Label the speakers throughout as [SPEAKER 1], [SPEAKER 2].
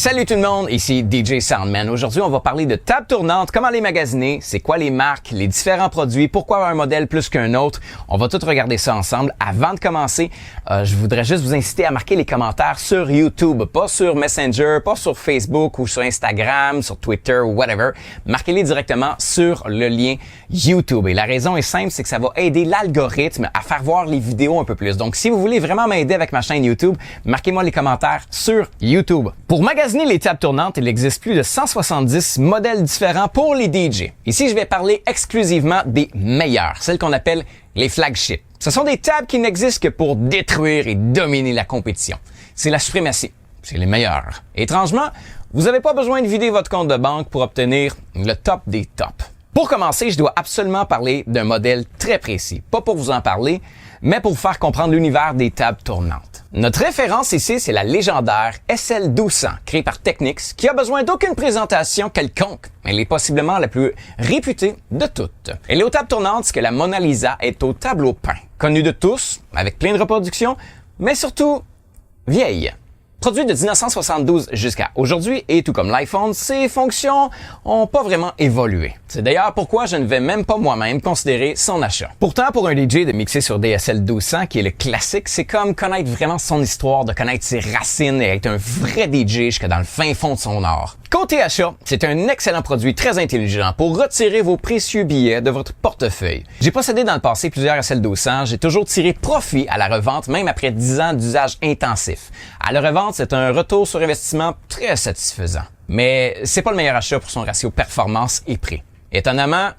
[SPEAKER 1] Salut tout le monde, ici DJ Soundman. Aujourd'hui, on va parler de tables tournantes, comment les magasiner, c'est quoi les marques, les différents produits, pourquoi un modèle plus qu'un autre. On va tout regarder ça ensemble. Avant de commencer, je voudrais juste vous inciter à marquer les commentaires sur YouTube, pas sur Messenger, pas sur Facebook ou sur Instagram, sur Twitter ou whatever. Marquez-les directement sur le lien YouTube. Et la raison est simple, c'est que ça va aider l'algorithme à faire voir les vidéos un peu plus. Donc, si vous voulez vraiment m'aider avec ma chaîne YouTube, marquez-moi les commentaires sur YouTube. Pour magasiner les tables tournantes, il existe plus de 170 modèles différents pour les DJ. Ici, je vais parler exclusivement des meilleurs, celles qu'on appelle les flagships. Ce sont des tables qui n'existent que pour détruire et dominer la compétition. C'est la suprématie. C'est les meilleurs. Étrangement, vous n'avez pas besoin de vider votre compte de banque pour obtenir le top des tops. Pour commencer, je dois absolument parler d'un modèle très précis. Pas pour vous en parler, mais pour vous faire comprendre l'univers des tables tournantes. Notre référence ici, c'est la légendaire SL1200, créée par Technics, qui a besoin d'aucune présentation quelconque. Elle est possiblement la plus réputée de toutes. Elle est aux tables tournantes ce que la Mona Lisa est au tableau peint. Connue de tous, avec plein de reproductions, mais surtout vieille. Produit de 1972 jusqu'à aujourd'hui, et tout comme l'iPhone, ses fonctions ont pas vraiment évolué. C'est d'ailleurs pourquoi je ne vais même pas moi-même considérer son achat. Pourtant, pour un DJ de mixer sur DSL 1200, qui est le classique, c'est comme connaître vraiment son histoire, de connaître ses racines et être un vrai DJ jusque dans le fin fond de son art. Côté achat, c'est un excellent produit très intelligent pour retirer vos précieux billets de votre portefeuille. J'ai possédé dans le passé plusieurs SL 1200, j'ai toujours tiré profit à la revente, même après 10 ans d'usage intensif. À la revente, c'est un retour sur investissement très satisfaisant. Mais c'est pas le meilleur achat pour son ratio performance et prix. Étonnamment,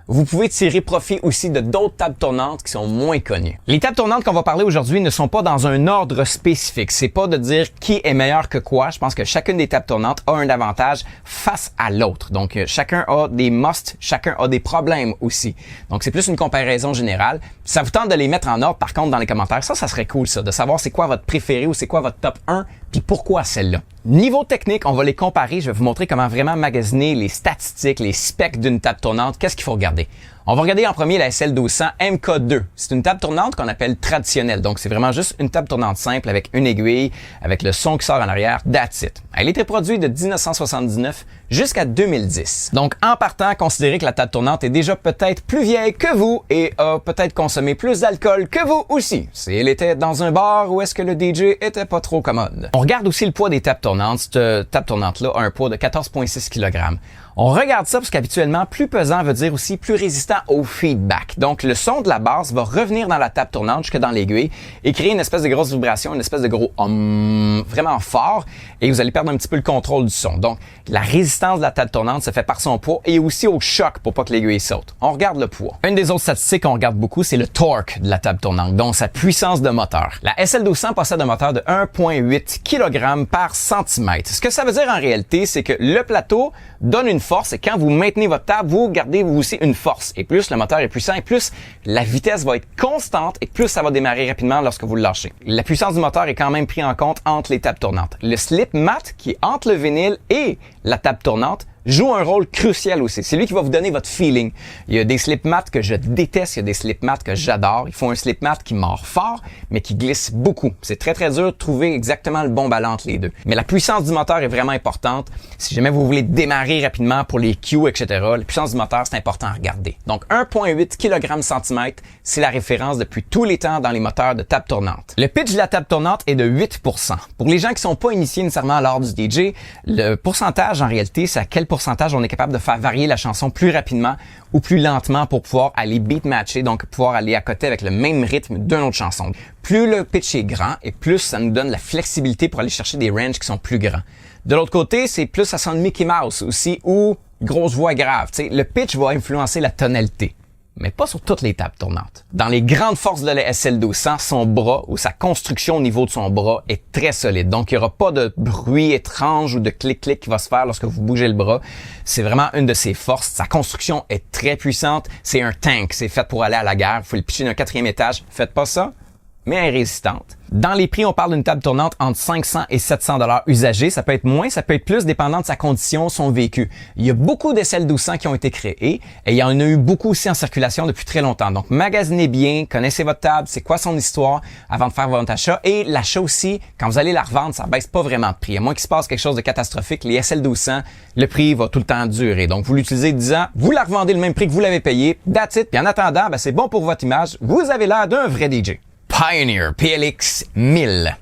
[SPEAKER 1] vous pouvez tirer profit aussi de d'autres tables tournantes qui sont moins connues. Les tables tournantes qu'on va parler aujourd'hui ne sont pas dans un ordre spécifique. C'est pas de dire qui est meilleur que quoi. Je pense que chacune des tables tournantes a un avantage face à l'autre. Donc, chacun a des musts, chacun a des problèmes aussi. Donc, c'est plus une comparaison générale. Ça vous tente de les mettre en ordre, par contre, dans les commentaires. Ça serait cool, ça, de savoir c'est quoi votre préféré ou c'est quoi votre top 1, puis pourquoi celle-là. Niveau technique, on va les comparer. Je vais vous montrer comment vraiment magasiner les statistiques, les specs d'une table tournante. Qu'est-ce qu'il faut regarder? On va regarder en premier la SL1200 MK2. C'est une table tournante qu'on appelle traditionnelle. Donc, c'est vraiment juste une table tournante simple avec une aiguille, avec le son qui sort en arrière, that's it. Elle était produite de 1979 jusqu'à 2010. Donc, en partant, considérez que la table tournante est déjà peut-être plus vieille que vous et a peut-être consommé plus d'alcool que vous aussi. Si elle était dans un bar où est-ce que le DJ était pas trop commode. On regarde aussi le poids des tables tournantes. Cette table tournante-là a un poids de 14,6 kg. On regarde ça parce qu'habituellement, plus pesant veut dire aussi plus résistant au feedback. Donc, le son de la basse va revenir dans la table tournante jusque dans l'aiguille et créer une espèce de grosse vibration, une espèce de gros vraiment fort et vous allez perdre un petit peu le contrôle du son. Donc, la résistance de la table tournante se fait par son poids et aussi au choc pour pas que l'aiguille saute. On regarde le poids. Une des autres statistiques qu'on regarde beaucoup, c'est le torque de la table tournante, donc sa puissance de moteur. La SL1200 possède un moteur de 1,8 kg par centimètre. Ce que ça veut dire en réalité, c'est que le plateau donne une force et quand vous maintenez votre table, vous gardez vous aussi une force. Et plus le moteur est puissant et plus la vitesse va être constante et plus ça va démarrer rapidement lorsque vous le lâchez. La puissance du moteur est quand même prise en compte entre les tables tournantes. Le slip mat qui est entre le vinyle et la table tournante joue un rôle crucial aussi. C'est lui qui va vous donner votre feeling. Il y a des slip mats que je déteste, il y a des slip mats que j'adore. Il faut un slip mat qui mord fort, mais qui glisse beaucoup. C'est très dur de trouver exactement le bon balance entre les deux. Mais la puissance du moteur est vraiment importante. Si jamais vous voulez démarrer rapidement pour les cues, etc., la puissance du moteur, c'est important à regarder. Donc, 1,8 kg/cm, c'est la référence depuis tous les temps dans les moteurs de table tournante. Le pitch de la table tournante est de 8%. Pour les gens qui sont pas initiés nécessairement à l'art du DJ, le pourcentage, en réalité, c'est à quel pourcentage on est capable de faire varier la chanson plus rapidement ou plus lentement pour pouvoir aller beat matcher, donc pouvoir aller à côté avec le même rythme d'une autre chanson. Plus le pitch est grand et plus ça nous donne la flexibilité pour aller chercher des ranges qui sont plus grands. De l'autre côté, c'est plus ça sonne Mickey Mouse aussi ou grosse voix grave. T'sais, le pitch va influencer la tonalité. Mais pas sur toutes les tables tournantes. Dans les grandes forces de la SL1200, son bras ou sa construction au niveau de son bras est très solide. Donc, il n'y aura pas de bruit étrange ou de clic-clic qui va se faire lorsque vous bougez le bras. C'est vraiment une de ses forces. Sa construction est très puissante. C'est un tank. C'est fait pour aller à la guerre. Vous faut le pitcher d'un 4e étage. Faites pas ça. mais elle est résistante. Dans les prix, on parle d'une table tournante entre 500 et 700 $ usagés. Ça peut être moins, ça peut être plus, dépendant de sa condition, son vécu. Il y a beaucoup d'SL1200 qui ont été créés et il y en a eu beaucoup aussi en circulation depuis très longtemps. Donc, magasinez bien, connaissez votre table, c'est quoi son histoire avant de faire votre achat. Et l'achat aussi, quand vous allez la revendre, ça baisse pas vraiment de prix. À moins qu'il se passe quelque chose de catastrophique, les SL1200, le prix va tout le temps durer. Donc, vous l'utilisez 10 ans, vous la revendez le même prix que vous l'avez payé, that's it. Puis en attendant, c'est bon pour votre image, vous avez l'air d'un vrai DJ. Pioneer PLX 1000.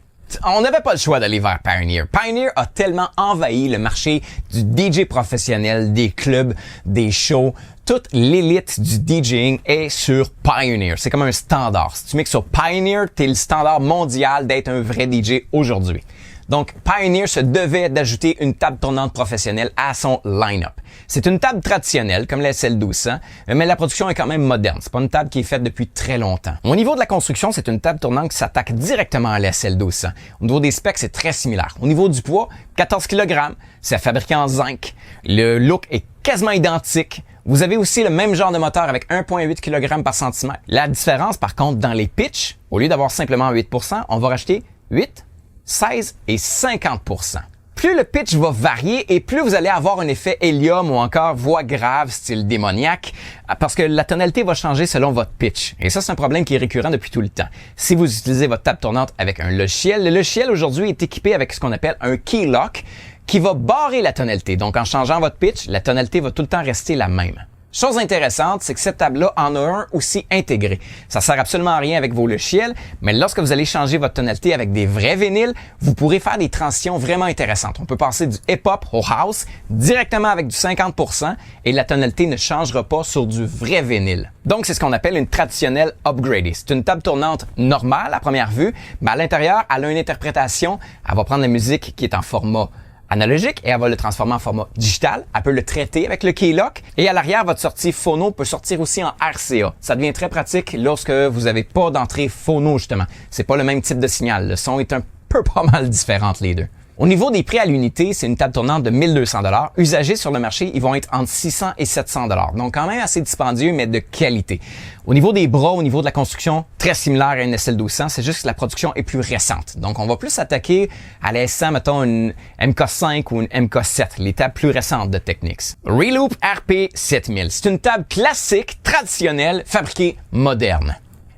[SPEAKER 1] On n'avait pas le choix d'aller vers Pioneer. Pioneer a tellement envahi le marché du DJ professionnel, des clubs, des shows. Toute l'élite du DJing est sur Pioneer. C'est comme un standard. Si tu mixes sur Pioneer, t'es le standard mondial d'être un vrai DJ aujourd'hui. Donc, Pioneer se devait d'ajouter une table tournante professionnelle à son line-up. C'est une table traditionnelle, comme la SL1200, mais la production est quand même moderne. C'est pas une table qui est faite depuis très longtemps. Au niveau de la construction, c'est une table tournante qui s'attaque directement à la SL1200. Au niveau des specs, c'est très similaire. Au niveau du poids, 14 kg, c'est fabriqué en zinc. Le look est quasiment identique. Vous avez aussi le même genre de moteur avec 1,8 kg par centimètre. La différence, par contre, dans les pitchs, au lieu d'avoir simplement 8%, on va rajouter 8, 16 et 50%. Plus le pitch va varier et plus vous allez avoir un effet hélium ou encore voix grave style démoniaque parce que la tonalité va changer selon votre pitch. Et ça, c'est un problème qui est récurrent depuis tout le temps. Si vous utilisez votre table tournante avec un logiciel, le logiciel aujourd'hui est équipé avec ce qu'on appelle un key lock qui va barrer la tonalité. Donc, en changeant votre pitch, la tonalité va tout le temps rester la même. Chose intéressante, c'est que cette table-là en a un aussi intégré. Ça sert absolument à rien avec vos logiciels, mais lorsque vous allez changer votre tonalité avec des vrais vinyles, vous pourrez faire des transitions vraiment intéressantes. On peut passer du hip-hop au house directement avec du 50% et la tonalité ne changera pas sur du vrai vinyle. Donc, c'est ce qu'on appelle une traditionnelle upgradée. C'est une table tournante normale à première vue, mais à l'intérieur, elle a une interprétation. Elle va prendre la musique qui est en format analogique et elle va le transformer en format digital. Elle peut le traiter avec le Keylock et à l'arrière, votre sortie phono peut sortir aussi en RCA. Ça devient très pratique lorsque vous n'avez pas d'entrée phono, justement. C'est pas le même type de signal. Le son est un peu pas mal différent les deux. Au niveau des prix à l'unité, c'est une table tournante de 1200 $. Usagés sur le marché, ils vont être entre 600 et 700 $. Donc quand même assez dispendieux, mais de qualité. Au niveau des bras, au niveau de la construction, très similaire à une SL1200, c'est juste que la production est plus récente. Donc on va plus s'attaquer à la S100, mettons une MK5 ou une MK7, les tables plus récentes de Technics. Reloop RP 7000, c'est une table classique, traditionnelle, fabriquée moderne.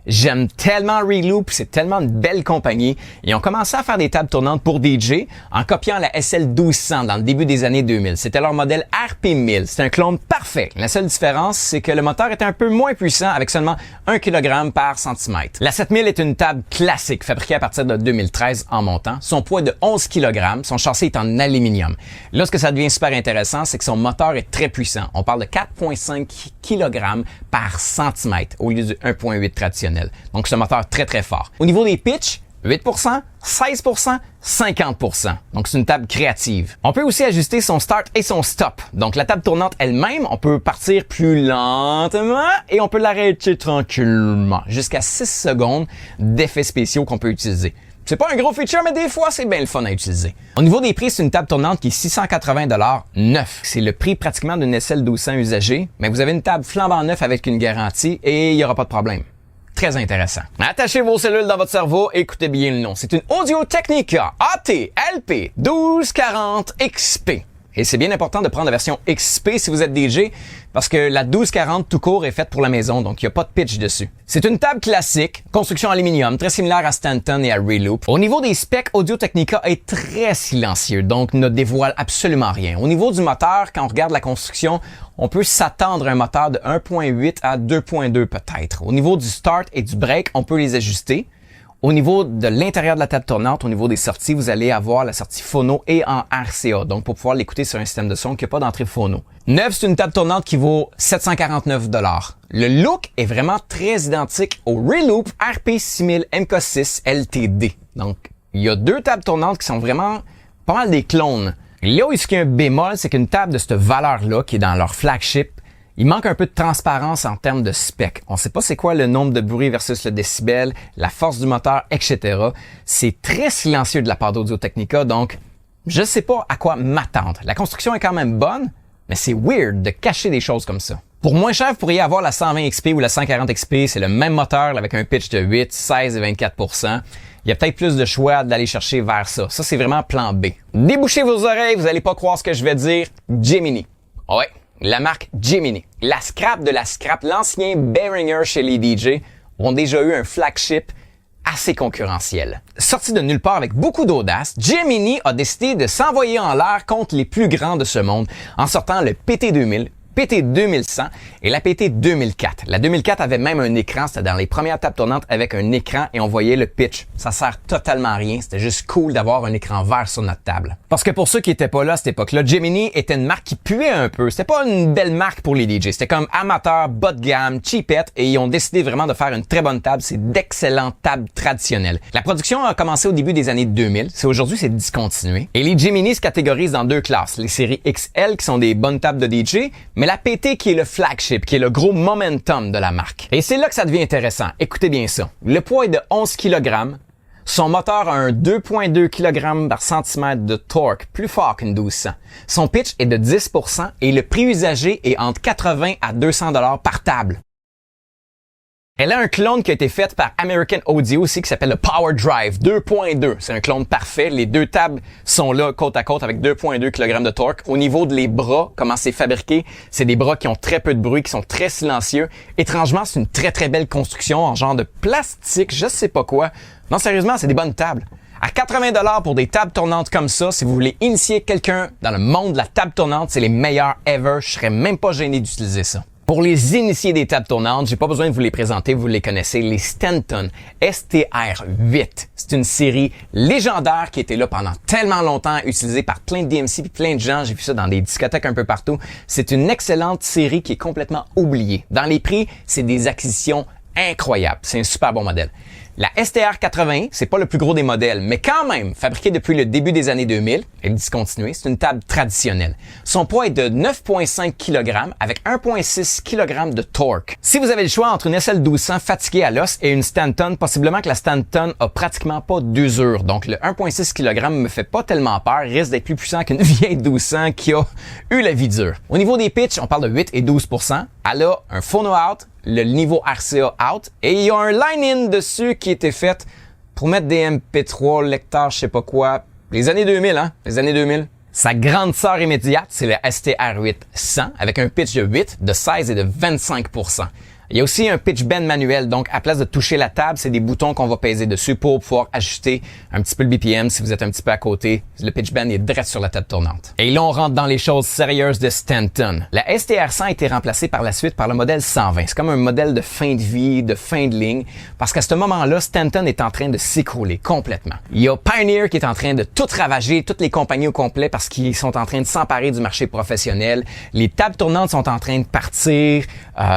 [SPEAKER 1] J'aime tellement Reloop, c'est tellement une belle compagnie. Ils ont commencé à faire des tables tournantes pour DJ en copiant la SL1200 dans le début des années 2000. C'était leur modèle RP1000. C'est un clone parfait. La seule différence, c'est que le moteur était un peu moins puissant avec seulement 1 kg par centimètre. La 7000 est une table classique fabriquée à partir de 2013 en montant. Son poids est de 11 kg. Son châssis est en aluminium. Là, ce que ça devient super intéressant, c'est que son moteur est très puissant. On parle de 4,5 kg par centimètre au lieu du 1,8 traditionnel. Donc, c'est un moteur très, très fort. Au niveau des pitchs, 8%, 16%, 50%. Donc, c'est une table créative. On peut aussi ajuster son start et son stop. Donc, la table tournante elle-même, on peut partir plus lentement et on peut l'arrêter tranquillement. Jusqu'à 6 secondes d'effets spéciaux qu'on peut utiliser. C'est pas un gros feature, mais des fois, c'est bien le fun à utiliser. Au niveau des prix, c'est une table tournante qui est 680 $ neuf. C'est le prix pratiquement d'une SL1200 usagée, mais vous avez une table flambant neuve avec une garantie et il n'y aura pas de problème. Très intéressant. Attachez vos cellules dans votre cerveau, écoutez bien le nom. C'est une Audio-Technica AT-LP 1240 XP. Et c'est bien important de prendre la version XP si vous êtes DJ, parce que la 1240 tout court est faite pour la maison, donc il n'y a pas de pitch dessus. C'est une table classique, construction aluminium, très similaire à Stanton et à Reloop. Au niveau des specs, Audio-Technica est très silencieux, donc ne dévoile absolument rien. Au niveau du moteur, quand on regarde la construction, on peut s'attendre à un moteur de 1.8 à 2.2 peut-être. Au niveau du start et du break, on peut les ajuster. Au niveau de l'intérieur de la table tournante, au niveau des sorties, vous allez avoir la sortie phono et en RCA, donc pour pouvoir l'écouter sur un système de son qui n'a pas d'entrée phono. Neuf, c'est une table tournante qui vaut 749 $. Le look est vraiment très identique au Reloop RP6000 MK6 LTD. Donc, il y a deux tables tournantes qui sont vraiment pas mal des clones. Là où il y a un bémol, c'est qu'une table de cette valeur-là, qui est dans leur flagship, il manque un peu de transparence en termes de spec. On ne sait pas c'est quoi le nombre de bruit versus le décibel, la force du moteur, etc. C'est très silencieux de la part d'Audio-Technica, donc je ne sais pas à quoi m'attendre. La construction est quand même bonne, mais c'est weird de cacher des choses comme ça. Pour moins cher, vous pourriez avoir la 120 XP ou la 140 XP. C'est le même moteur avec un pitch de 8, 16 et 24%. Il y a peut-être plus de choix d'aller chercher vers ça. Ça, c'est vraiment plan B. Débouchez vos oreilles, vous n'allez pas croire ce que je vais dire. Gemini. Ouais, la marque Gemini. La scrap de la scrap, l'ancien Behringer chez les DJ, ont déjà eu un flagship assez concurrentiel. Sorti de nulle part avec beaucoup d'audace, Gemini a décidé de s'envoyer en l'air contre les plus grands de ce monde en sortant le PT2000, PT2100 et la PT2004. La 2004 avait même un écran, c'était dans les premières tables tournantes avec un écran et on voyait le pitch. Ça sert totalement à rien, c'était juste cool d'avoir un écran vert sur notre table. Parce que pour ceux qui étaient pas là à cette époque-là, Gemini était une marque qui puait un peu. C'était pas une belle marque pour les DJ, c'était comme amateur, bas de gamme, cheapette et ils ont décidé vraiment de faire une très bonne table. C'est d'excellentes tables traditionnelles. La production a commencé au début des années 2000. Aujourd'hui, c'est discontinué. Et les Gemini se catégorisent dans deux classes. Les séries XL qui sont des bonnes tables de DJ, mais la PT qui est le flagship, qui est le gros momentum de la marque. Et c'est là que ça devient intéressant. Écoutez bien ça. Le poids est de 11 kg. Son moteur a un 2.2 kg par centimètre de torque, plus fort qu'une 1200. Son pitch est de 10% et le prix usagé est entre 80 à 200 $ par table. Elle a un clone qui a été fait par American Audio aussi qui s'appelle le Power Drive 2.2. C'est un clone parfait. Les deux tables sont là côte à côte avec 2.2 kg de torque. Au niveau de les bras, comment c'est fabriqué, c'est des bras qui ont très peu de bruit, qui sont très silencieux. Étrangement, c'est une très très belle construction en genre de plastique, je sais pas quoi. Non, sérieusement, c'est des bonnes tables. À 80 $ pour des tables tournantes comme ça, si vous voulez initier quelqu'un dans le monde de la table tournante, c'est les meilleurs ever. Je serais même pas gêné d'utiliser ça. Pour les initiés des tables tournantes, j'ai pas besoin de vous les présenter, vous les connaissez, les Stanton STR8. C'est une série légendaire qui était là pendant tellement longtemps, utilisée par plein de DMC et plein de gens. J'ai vu ça dans des discothèques un peu partout. C'est une excellente série qui est complètement oubliée. Dans les prix, c'est des acquisitions incroyables. C'est un super bon modèle. La STR80, c'est pas le plus gros des modèles, mais quand même, fabriquée depuis le début des années 2000, elle est discontinuée, c'est une table traditionnelle. Son poids est de 9,5 kg avec 1,6 kg de torque. Si vous avez le choix entre une SL1200 fatiguée à l'os et une Stanton, possiblement que la Stanton a pratiquement pas d'usure. Donc le 1,6 kg me fait pas tellement peur, il risque d'être plus puissant qu'une vieille 1200 qui a eu la vie dure. Au niveau des pitchs, on parle de 8 et 12%. Elle a un phono out, le niveau RCA out, et il y a un line-in dessus qui était fait pour mettre des MP3, lecteurs, je sais pas quoi, les années 2000, hein, les années 2000. Sa grande sœur immédiate, c'est le STR800 avec un pitch de 8, de 16 et de 25%. Il y a aussi un pitch bend manuel, donc à place de toucher la table, c'est des boutons qu'on va peser dessus pour pouvoir ajuster un petit peu le BPM si vous êtes un petit peu à côté. Le pitch bend est direct sur la table tournante. Et là, on rentre dans les choses sérieuses de Stanton. La STR100 a été remplacée par la suite par le modèle 120. C'est comme un modèle de fin de vie, de fin de ligne, parce qu'à ce moment-là, Stanton est en train de s'écrouler complètement. Il y a Pioneer qui est en train de tout ravager, toutes les compagnies au complet, parce qu'ils sont en train de s'emparer du marché professionnel. Les tables tournantes sont en train de partir.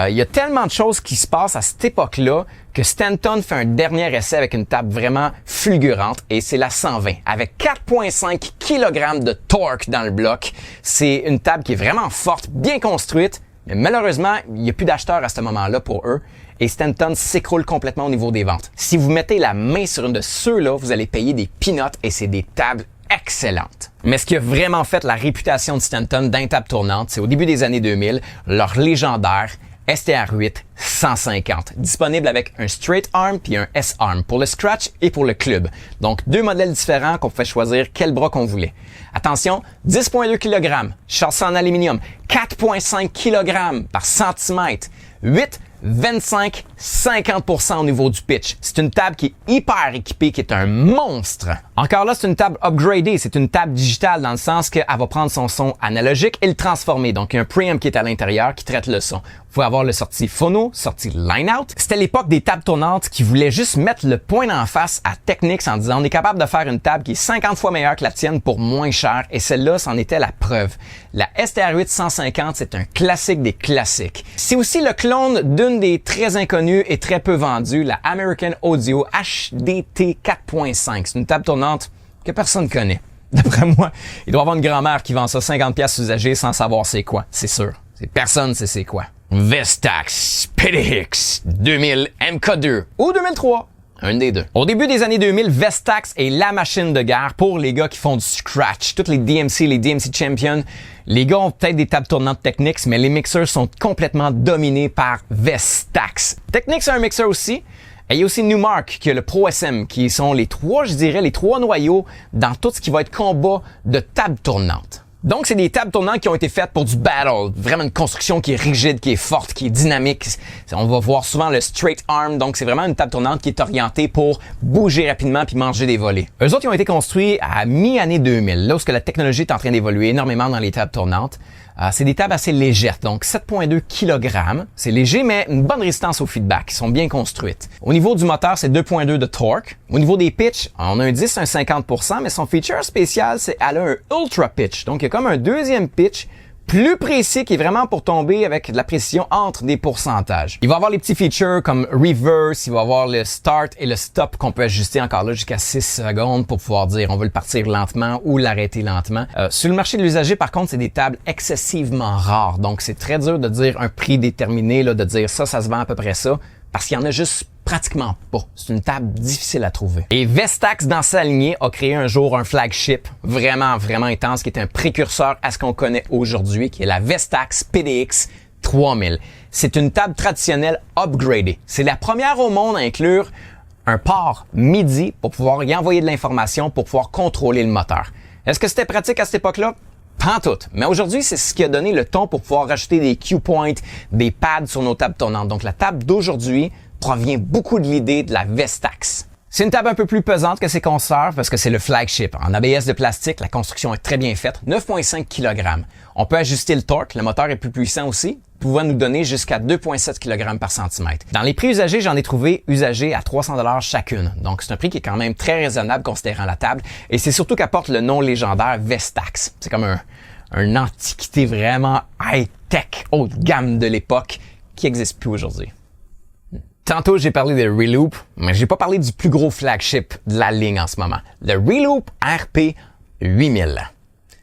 [SPEAKER 1] Il y a tellement de choses qui se passent à cette époque-là que Stanton fait un dernier essai avec une table vraiment fulgurante et c'est la 120 avec 4,5 kg de torque dans le bloc. C'est une table qui est vraiment forte, bien construite, mais malheureusement, il n'y a plus d'acheteurs à ce moment-là pour eux et Stanton s'écroule complètement au niveau des ventes. Si vous mettez la main sur une de ceux-là, vous allez payer des peanuts et c'est des tables excellentes. Mais ce qui a vraiment fait la réputation de Stanton dans les tables tournantes, c'est au début des années 2000, leur légendaire STR8 150, disponible avec un straight arm puis un S-arm pour le scratch et pour le club. Donc, deux modèles différents qu'on pouvait choisir quel bras qu'on voulait. Attention, 10,2 kg, châssis en aluminium, 4,5 kg par centimètre, 8, 25, 50% au niveau du pitch. C'est une table qui est hyper équipée, qui est un monstre. Encore là, c'est une table upgradée. C'est une table digitale dans le sens qu'elle va prendre son son analogique et le transformer. Donc, il y a un preamp qui est à l'intérieur qui traite le son. Vous pouvez avoir le sortie phono, sortie line-out. C'était l'époque des tables tournantes qui voulaient juste mettre le point d'en face à Technics en disant on est capable de faire une table qui est 50 fois meilleure que la tienne pour moins cher. Et celle-là, c'en était la preuve. La STR8 150, c'est un classique des classiques. C'est aussi le clone d'une des très inconnues et très peu vendues, la American Audio HDT 4.5. C'est une table tournante que personne connaît. D'après moi, il doit y avoir une grand-mère qui vend ça 50$ usagé sans savoir c'est quoi. C'est sûr. Personne sait c'est quoi. Vestax PDX 2000 MK2 ou 2003. un des deux. Au début des années 2000, Vestax est la machine de guerre pour les gars qui font du scratch. Toutes les DMC Champion, les gars ont peut-être des tables tournantes Technics, mais les mixeurs sont complètement dominés par Vestax. Technics a un mixeur aussi. Et il y a aussi Numark qui a le Pro SM, qui sont les trois noyaux dans tout ce qui va être combat de tables tournantes. Donc, c'est des tables tournantes qui ont été faites pour du battle. Vraiment une construction qui est rigide, qui est forte, qui est dynamique. On va voir souvent le straight arm. Donc, c'est vraiment une table tournante qui est orientée pour bouger rapidement puis manger des volets. Eux autres, ils ont été construits à mi-année 2000, là où la technologie est en train d'évoluer énormément dans les tables tournantes. C'est des tables assez légères, donc 7,2 kg. C'est léger, mais une bonne résistance au feedback. Ils sont bien construites. Au niveau du moteur, c'est 2,2 de torque. Au niveau des pitchs, on a un 10, un 50%, mais son feature spécial, c'est qu'elle a un ultra pitch. Donc, il y a comme un deuxième pitch plus précis qui est vraiment pour tomber avec de la précision entre des pourcentages. Il va avoir les petits features comme reverse, il va avoir le start et le stop qu'on peut ajuster encore là jusqu'à 6 secondes pour pouvoir dire on veut le partir lentement ou l'arrêter lentement. Sur le marché de l'usager, par contre, c'est des tables excessivement rares. Donc, c'est très dur de dire un prix déterminé, là, de dire ça se vend à peu près ça, parce qu'il y en a juste pratiquement pas. C'est une table difficile à trouver. Et Vestax, dans sa lignée, a créé un jour un flagship vraiment intense qui est un précurseur à ce qu'on connaît aujourd'hui, qui est la Vestax PDX 3000. C'est une table traditionnelle upgradée. C'est la première au monde à inclure un port MIDI pour pouvoir y envoyer de l'information pour pouvoir contrôler le moteur. Est-ce que c'était pratique à cette époque-là? Pas en tout. Mais aujourd'hui, c'est ce qui a donné le ton pour pouvoir rajouter des cue points, des pads sur nos tables tournantes. Donc, la table d'aujourd'hui provient beaucoup de l'idée de la Vestax. C'est une table un peu plus pesante que ses consoeurs parce que c'est le flagship. En ABS de plastique, la construction est très bien faite, 9,5 kg. On peut ajuster le torque, le moteur est plus puissant aussi, pouvant nous donner jusqu'à 2,7 kg par centimètre. Dans les prix usagés, j'en ai trouvé usagés à 300 $ chacune. Donc, c'est un prix qui est quand même très raisonnable considérant la table. Et c'est surtout qu'apporte le nom légendaire Vestax. C'est comme une antiquité vraiment high-tech, haut de gamme de l'époque qui n'existe plus aujourd'hui. Tantôt, j'ai parlé de Reloop, mais j'ai pas parlé du plus gros flagship de la ligne en ce moment. Le Reloop RP 8000.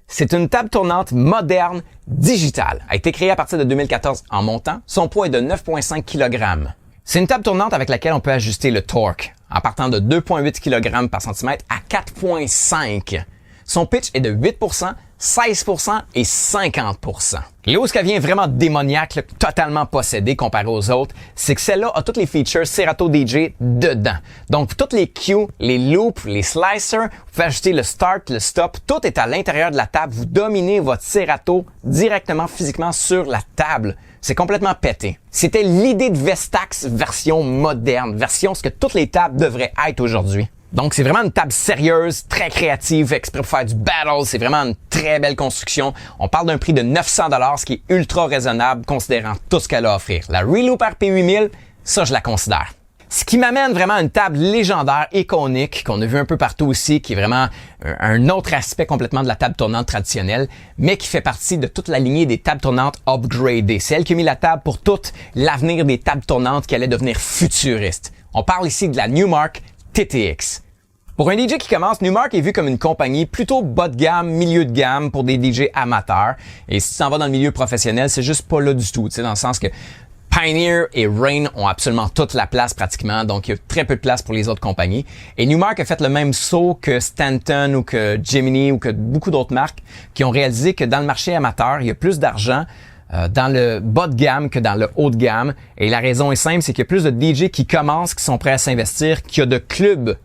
[SPEAKER 1] C'est une table tournante moderne, digitale. A été créée à partir de 2014 en montant. Son poids est de 9,5 kg. C'est une table tournante avec laquelle on peut ajuster le torque en partant de 2,8 kg par centimètre à 4,5. Son pitch est de 8%, 16% et 50%. Là où ce qu'elle vient vraiment démoniaque, là, totalement possédée comparé aux autres, c'est que celle-là a toutes les features Serato DJ dedans. Donc, toutes les cues, les loops, les slicers, vous pouvez ajouter le start, le stop, tout est à l'intérieur de la table. Vous dominez votre Serato directement, physiquement sur la table. C'est complètement pété. C'était l'idée de Vestax version moderne, version ce que toutes les tables devraient être aujourd'hui. Donc, c'est vraiment une table sérieuse, très créative, exprès pour faire du battle. C'est vraiment une très belle construction. On parle d'un prix de 900 $, ce qui est ultra raisonnable considérant tout ce qu'elle a à offrir. La Reloop RP8000, ça, je la considère. Ce qui m'amène vraiment à une table légendaire, iconique, qu'on a vu un peu partout aussi, qui est vraiment un autre aspect complètement de la table tournante traditionnelle, mais qui fait partie de toute la lignée des tables tournantes upgradées. C'est elle qui a mis la table pour tout l'avenir des tables tournantes qui allaient devenir futuristes. On parle ici de la Numark TTX. Pour un DJ qui commence, Numark est vu comme une compagnie plutôt bas de gamme, milieu de gamme pour des DJ amateurs. Et si tu t'en vas dans le milieu professionnel, c'est juste pas là du tout. Tu sais, dans le sens que Pioneer et Rane ont absolument toute la place pratiquement, donc il y a très peu de place pour les autres compagnies. Et Numark a fait le même saut que Stanton ou que Gemini ou que beaucoup d'autres marques qui ont réalisé que dans le marché amateur, il y a plus d'argent dans le bas de gamme que dans le haut de gamme. Et la raison est simple, c'est qu'il y a plus de DJ qui commencent, qui sont prêts à s'investir, qu'il y a de clubs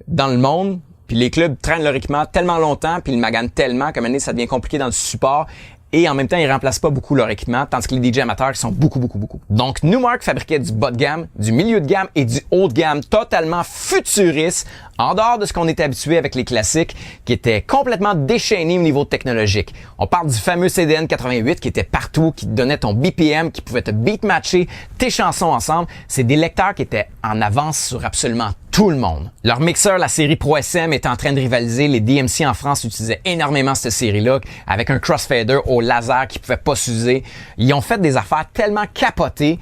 [SPEAKER 1] dans le monde, puis les clubs traînent leur équipement tellement longtemps, puis ils le maganent tellement qu'à un moment donné, ça devient compliqué dans le support. Et en même temps, ils remplacent pas beaucoup leur équipement, tandis que les DJ amateurs, ils sont beaucoup. Donc, Numark fabriquait du bas de gamme, du milieu de gamme et du haut de gamme totalement futuriste, en dehors de ce qu'on était habitué avec les classiques, qui étaient complètement déchaînés au niveau technologique. On parle du fameux CDN 88 qui était partout, qui te donnait ton BPM, qui pouvait te beatmatcher tes chansons ensemble. C'est des lecteurs qui étaient en avance sur absolument tout le monde. Leur mixeur, la série Pro SM, est en train de rivaliser. Les DMC en France utilisaient énormément cette série-là, avec un crossfader au laser qui pouvait pas s'user. Ils ont fait des affaires tellement capotées,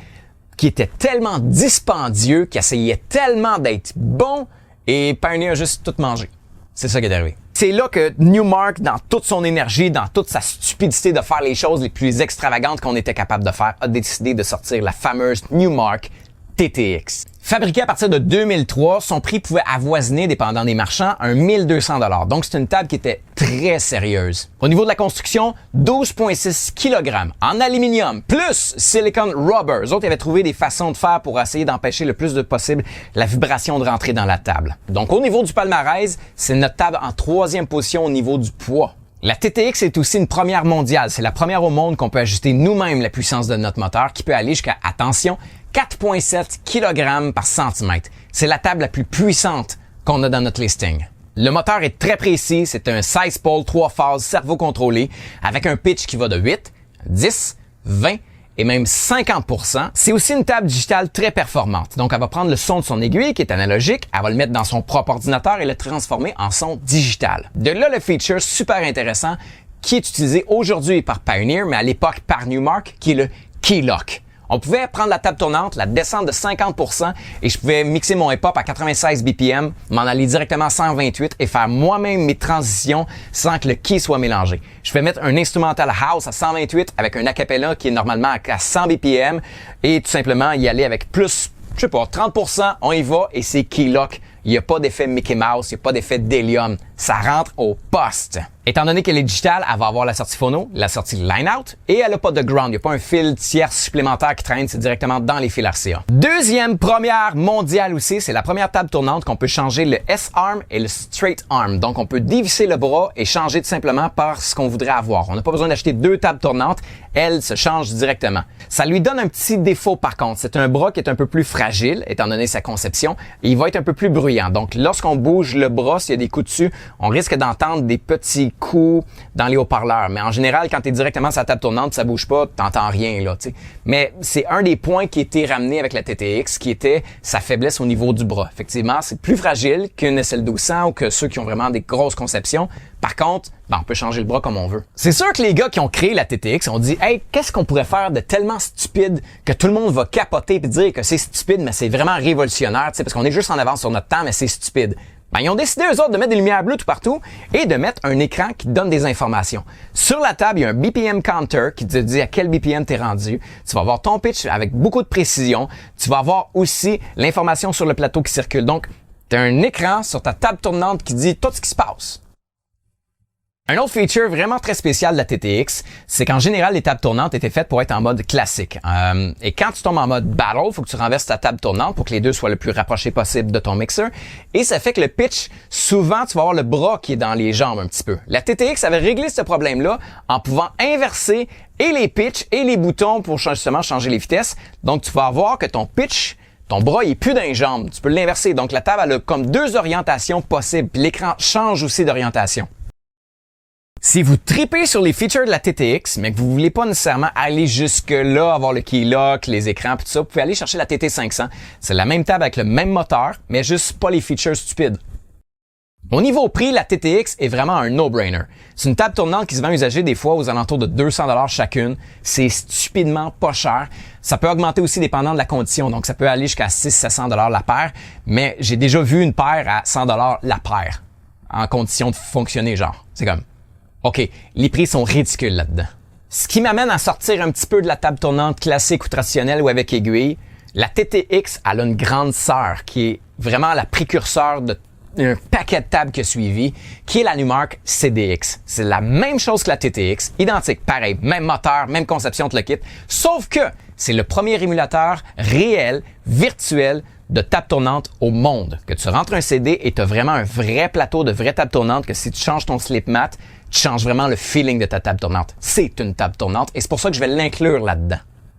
[SPEAKER 1] qui étaient tellement dispendieux, qui essayaient tellement d'être bons, et Pioneer a juste tout mangé. C'est ça qui est arrivé. C'est là que Numark, dans toute son énergie, dans toute sa stupidité de faire les choses les plus extravagantes qu'on était capable de faire, a décidé de sortir la fameuse Numark TTX. Fabriquée à partir de 2003, son prix pouvait avoisiner, dépendant des marchands, un 1200 $. Donc, c'est une table qui était très sérieuse. Au niveau de la construction, 12,6 kg en aluminium, plus silicone rubber. Eux autres, ils avaient trouvé des façons de faire pour essayer d'empêcher le plus de possible la vibration de rentrer dans la table. Donc, au niveau du palmarès, c'est notre table en 3e position au niveau du poids. La TTX est aussi une première mondiale. C'est la première au monde qu'on peut ajuster nous-mêmes la puissance de notre moteur qui peut aller jusqu'à, attention, 4,7 kg par centimètre. C'est la table la plus puissante qu'on a dans notre listing. Le moteur est très précis. C'est un 16 pôles, 3 phases, servo-contrôlé avec un pitch qui va de 8, 10, 20 et même 50%. C'est aussi une table digitale très performante. Donc, elle va prendre le son de son aiguille qui est analogique, elle va le mettre dans son propre ordinateur et le transformer en son digital. De là, le feature super intéressant qui est utilisé aujourd'hui par Pioneer, mais à l'époque par Newmark, qui est le Key Lock. On pouvait prendre la table tournante, la descendre de 50% et je pouvais mixer mon hip-hop à 96 BPM, m'en aller directement à 128 et faire moi-même mes transitions sans que le key soit mélangé. Je pouvais mettre un instrumental house à 128 avec un acapella qui est normalement à 100 BPM et tout simplement y aller avec plus, je sais pas, 30%, on y va et c'est Key Lock. Il n'y a pas d'effet Mickey Mouse, il n'y a pas d'effet d'hélium. Ça rentre au poste. Étant donné qu'elle est digitale, elle va avoir la sortie phono, la sortie line-out et elle n'a pas de ground. Il n'y a pas un fil tiers supplémentaire qui traîne, c'est directement dans les fils RCA. Deuxième première mondiale aussi, c'est la première table tournante qu'on peut changer le S-arm et le straight arm. Donc, on peut dévisser le bras et changer tout simplement par ce qu'on voudrait avoir. On n'a pas besoin d'acheter 2 tables tournantes. Elle se change directement. Ça lui donne un petit défaut par contre. C'est un bras qui est un peu plus fragile, étant donné sa conception, et il va être un peu plus bruyant. Donc, lorsqu'on bouge le bras, s'il y a des coups dessus, on risque d'entendre des petits coups dans les haut-parleurs. Mais en général, quand tu es directement sur la table tournante, ça bouge pas, t'entends rien, là, tu sais. Mais c'est un des points qui était ramené avec la TTX, qui était sa faiblesse au niveau du bras. Effectivement, c'est plus fragile qu'une SL1200 ou que ceux qui ont vraiment des grosses conceptions. Par contre, on peut changer le bras comme on veut. C'est sûr que les gars qui ont créé la TTX ont dit « Hey, qu'est-ce qu'on pourrait faire de tellement stupide que tout le monde va capoter et dire que c'est stupide, mais c'est vraiment révolutionnaire, tu sais, parce qu'on est juste en avance sur notre temps, mais c'est stupide. » Ils ont décidé, eux autres, de mettre des lumières bleues tout partout et de mettre un écran qui donne des informations. Sur la table, il y a un BPM counter qui te dit à quel BPM t'es rendu. Tu vas avoir ton pitch avec beaucoup de précision. Tu vas avoir aussi l'information sur le plateau qui circule. Donc, tu as un écran sur ta table tournante qui dit tout ce qui se passe. Un autre feature vraiment très spécial de la TTX, c'est qu'en général, les tables tournantes étaient faites pour être en mode classique. Et quand tu tombes en mode battle, il faut que tu renverses ta table tournante pour que les deux soient le plus rapprochés possible de ton mixeur. Et ça fait que le pitch, souvent, tu vas avoir le bras qui est dans les jambes un petit peu. La TTX avait réglé ce problème-là en pouvant inverser et les pitchs et les boutons pour justement changer les vitesses. Donc, tu vas avoir que ton pitch, ton bras, il est plus dans les jambes. Tu peux l'inverser. Donc, la table, elle a comme 2 orientations possibles. Puis l'écran change aussi d'orientation. Si vous tripez sur les features de la TTX, mais que vous voulez pas nécessairement aller jusque-là, avoir le key lock, les écrans, tout ça, vous pouvez aller chercher la TT500. C'est la même table avec le même moteur, mais juste pas les features stupides. Au niveau prix, la TTX est vraiment un no-brainer. C'est une table tournante qui se vend usagée des fois aux alentours de 200 $ chacune. C'est stupidement pas cher. Ça peut augmenter aussi dépendant de la condition. Donc, ça peut aller jusqu'à 600-700 $ la paire. Mais j'ai déjà vu une paire à 100 $ la paire. En condition de fonctionner, genre. C'est comme... OK, les prix sont ridicules là-dedans. Ce qui m'amène à sortir un petit peu de la table tournante classique ou traditionnelle ou avec aiguille. La TTX, elle a une grande sœur qui est vraiment la précurseur d'un paquet de tables qui a suivi, qui est la Newmark CDX. C'est la même chose que la TTX, identique, pareil, même moteur, même conception de le kit, sauf que c'est le premier émulateur réel, virtuel, de table tournante au monde. Que tu rentres un CD et tu as vraiment un vrai plateau de vraie table tournante que si tu changes ton slip mat, tu changes vraiment le feeling de ta table tournante. C'est une table tournante et c'est pour ça que je vais l'inclure là-dedans.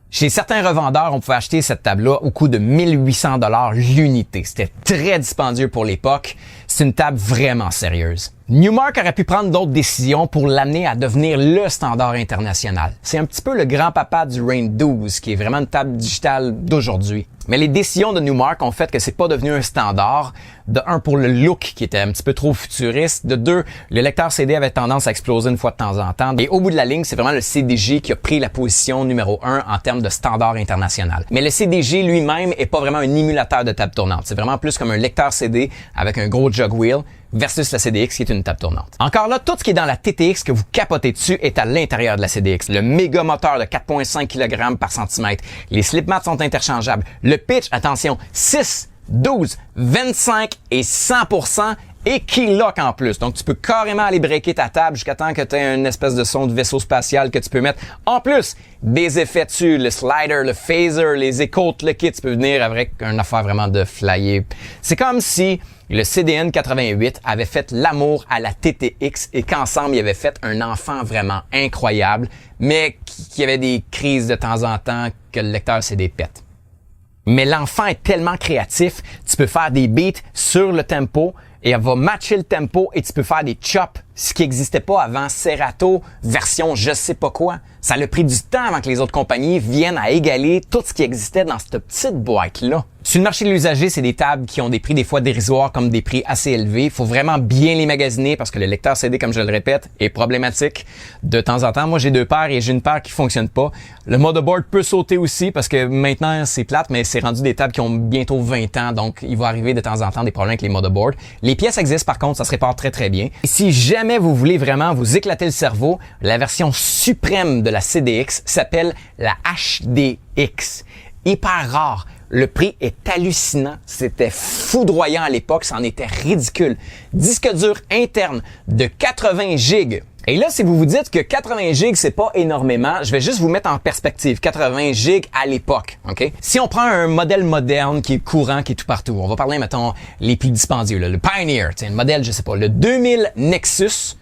[SPEAKER 1] Chez certains revendeurs, on pouvait acheter cette table-là au coût de 1800 $ l'unité. C'était très dispendieux pour l'époque. C'est une table vraiment sérieuse. Newmark aurait pu prendre d'autres décisions pour l'amener à devenir le standard international. C'est un petit peu le grand-papa du Rain 12, qui est vraiment une table digitale d'aujourd'hui. Mais les décisions de Newmark ont fait que c'est pas devenu un standard. De un, pour le look qui était un petit peu trop futuriste. De deux, le lecteur CD avait tendance à exploser une fois de temps en temps. Et au bout de la ligne, c'est vraiment le CDJ qui a pris la position numéro 1 en termes de standard international. Mais le CDJ lui-même est pas vraiment un émulateur de table tournante. C'est vraiment plus comme un lecteur CD avec un gros jog wheel. versus la CDX qui est une table tournante. Encore là, tout ce qui est dans la TTX que vous capotez dessus est à l'intérieur de la CDX. Le méga moteur de 4,5 kg par centimètre. Les slip mats sont interchangeables. Le pitch, attention, 6, 12, 25 et 100% et keylock en plus. Donc, tu peux carrément aller breaker ta table jusqu'à temps que tu aies une espèce de son de vaisseau spatial que tu peux mettre. En plus, des effets dessus, le slider, le phaser, les écoutes, le kit, tu peux venir avec une affaire vraiment de flyer. C'est comme si le CDN 88 avait fait l'amour à la TTX et qu'ensemble, ils avaient fait un enfant vraiment incroyable, mais qui avait des crises de temps en temps que le lecteur CD pète. Mais l'enfant est tellement créatif, tu peux faire des beats sur le tempo et elle va matcher le tempo et tu peux faire des chops, ce qui n'existait pas avant Serato version je sais pas quoi. Ça a pris du temps avant que les autres compagnies viennent à égaler tout ce qui existait dans cette petite boîte-là. Sur le marché de l'usager, c'est des tables qui ont des prix des fois dérisoires comme des prix assez élevés. Il faut vraiment bien les magasiner parce que le lecteur CD, comme je le répète, est problématique de temps en temps. Moi, j'ai deux paires et j'ai une paire qui fonctionne pas. Le motherboard peut sauter aussi parce que maintenant, c'est plate, mais c'est rendu des tables qui ont bientôt 20 ans. Donc, il va arriver de temps en temps des problèmes avec les motherboards. Les pièces existent, par contre, ça se répare très, très bien. Et si jamais vous voulez vraiment vous éclater le cerveau, la version suprême de la CDX s'appelle la HDX. Hyper rare. Le prix est hallucinant. C'était foudroyant à l'époque. Ça en était ridicule. Disque dur interne de 80 gigs. Et là, si vous vous dites que 80 gigs, c'est pas énormément, je vais juste vous mettre en perspective. 80 gigs à l'époque, OK? Si on prend un modèle moderne qui est courant, qui est tout partout, on va parler, mettons, les plus dispendieux, là, le Pioneer, le modèle, je sais pas, le 2000 Nexus.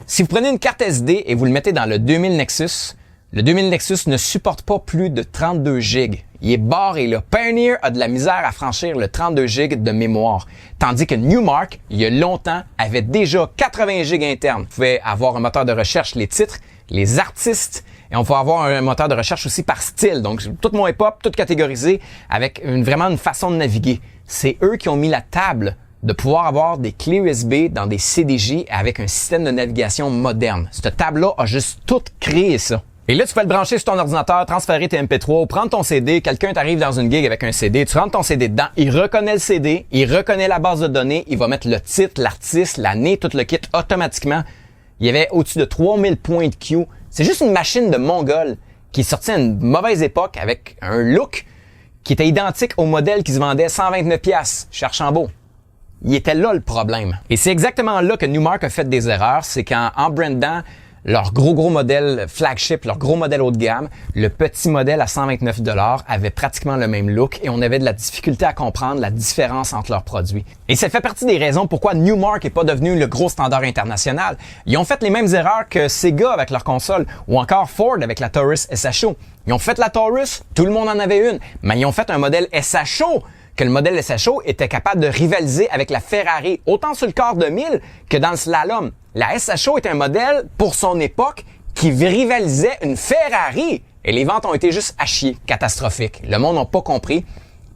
[SPEAKER 1] Si vous prenez une carte SD et vous le mettez dans le 2000 Nexus, le 2000 Nexus ne supporte pas plus de 32 gigs. Il est barré, là. Pioneer a de la misère à franchir le 32 gigs de mémoire. Tandis que Newmark, il y a longtemps, avait déjà 80 gigs internes. Vous pouvez avoir un moteur de recherche, les titres, les artistes, et on peut avoir un moteur de recherche aussi par style. Donc, tout mon hip-hop, tout catégorisé avec vraiment une façon de naviguer. C'est eux qui ont mis la table de pouvoir avoir des clés USB dans des CDJ avec un système de navigation moderne. Cette table-là a juste tout créé ça. Et là, tu peux le brancher sur ton ordinateur, transférer tes MP3, prendre ton CD, quelqu'un t'arrive dans une gig avec un CD, tu rentres ton CD dedans, il reconnaît le CD, il reconnaît la base de données, il va mettre le titre, l'artiste, l'année, tout le kit automatiquement. Il y avait au-dessus de 3000 points de queue. C'est juste une machine de mongol qui est sortie à une mauvaise époque avec un look qui était identique au modèle qui se vendait 129$ chez Archambault. Il était là le problème. Et c'est exactement là que Newmark a fait des erreurs, c'est qu'en brandant leur gros modèle flagship, leur gros modèle haut de gamme, le petit modèle à 129$ avait pratiquement le même look et on avait de la difficulté à comprendre la différence entre leurs produits. Et ça fait partie des raisons pourquoi Newmark n'est pas devenu le gros standard international. Ils ont fait les mêmes erreurs que Sega avec leur console ou encore Ford avec la Taurus SHO. Ils ont fait la Taurus, tout le monde en avait une, mais ils ont fait un modèle SHO que le modèle SHO était capable de rivaliser avec la Ferrari, autant sur le quart de mille que dans le slalom. La SHO est un modèle, pour son époque, qui rivalisait une Ferrari. Et les ventes ont été juste à chier, catastrophiques. Le monde n'a pas compris.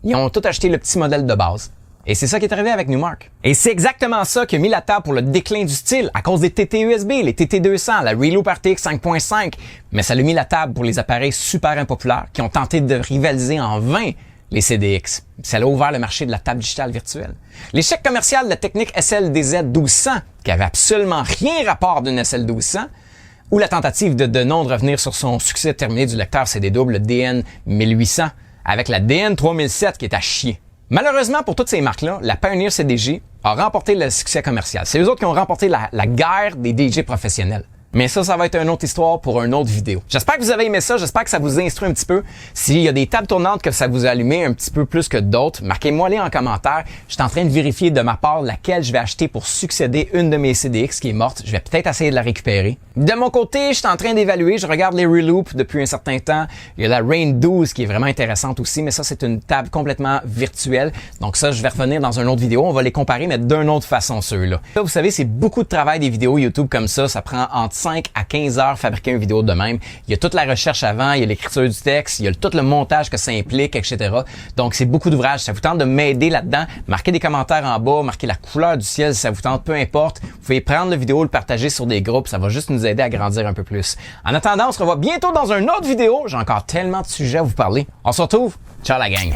[SPEAKER 1] Ils ont tout acheté le petit modèle de base. Et c'est ça qui est arrivé avec Newmark. Et c'est exactement ça qui a mis la table pour le déclin du style, à cause des TT USB, les TT200, la Reloop RTX 5.5. Mais ça a mis la table pour les appareils super impopulaires qui ont tenté de rivaliser en vain les CDX. Ça a ouvert le marché de la table digitale virtuelle. L'échec commercial de la technique SLDZ 1200, qui avait absolument rien rapport d'une SL 1200, ou la tentative de Denon de revenir sur son succès terminé du lecteur CD double DN 1800, avec la DN 3007 qui est à chier. Malheureusement pour toutes ces marques-là, la Pioneer CDJ a remporté le succès commercial. C'est eux autres qui ont remporté la guerre des DJ professionnels. Mais ça va être une autre histoire pour une autre vidéo. J'espère que vous avez aimé ça, j'espère que ça vous instruit un petit peu. S'il y a des tables tournantes que ça vous a allumé un petit peu plus que d'autres, marquez-moi les en commentaire. Je suis en train de vérifier de ma part laquelle je vais acheter pour succéder une de mes CDX qui est morte. Je vais peut-être essayer de la récupérer. De mon côté, je suis en train d'évaluer, je regarde les Reloop depuis un certain temps. Il y a la Rain 12 qui est vraiment intéressante aussi, mais ça c'est une table complètement virtuelle. Donc ça, je vais revenir dans une autre vidéo. On va les comparer, mais d'une autre façon ceux-là. Là, vous savez, c'est beaucoup de travail des vidéos YouTube comme ça. Ça prend entre 5 à 15 heures fabriquer une vidéo de même. Il y a toute la recherche avant, il y a l'écriture du texte, il y a tout le montage que ça implique, etc. Donc, c'est beaucoup d'ouvrages. Ça vous tente de m'aider là-dedans, marquez des commentaires en bas, marquez la couleur du ciel si ça vous tente, peu importe. Vous pouvez prendre la vidéo, le partager sur des groupes, ça va juste nous aider à grandir un peu plus. En attendant, on se revoit bientôt dans une autre vidéo. J'ai encore tellement de sujets à vous parler. On se retrouve. Ciao la gang!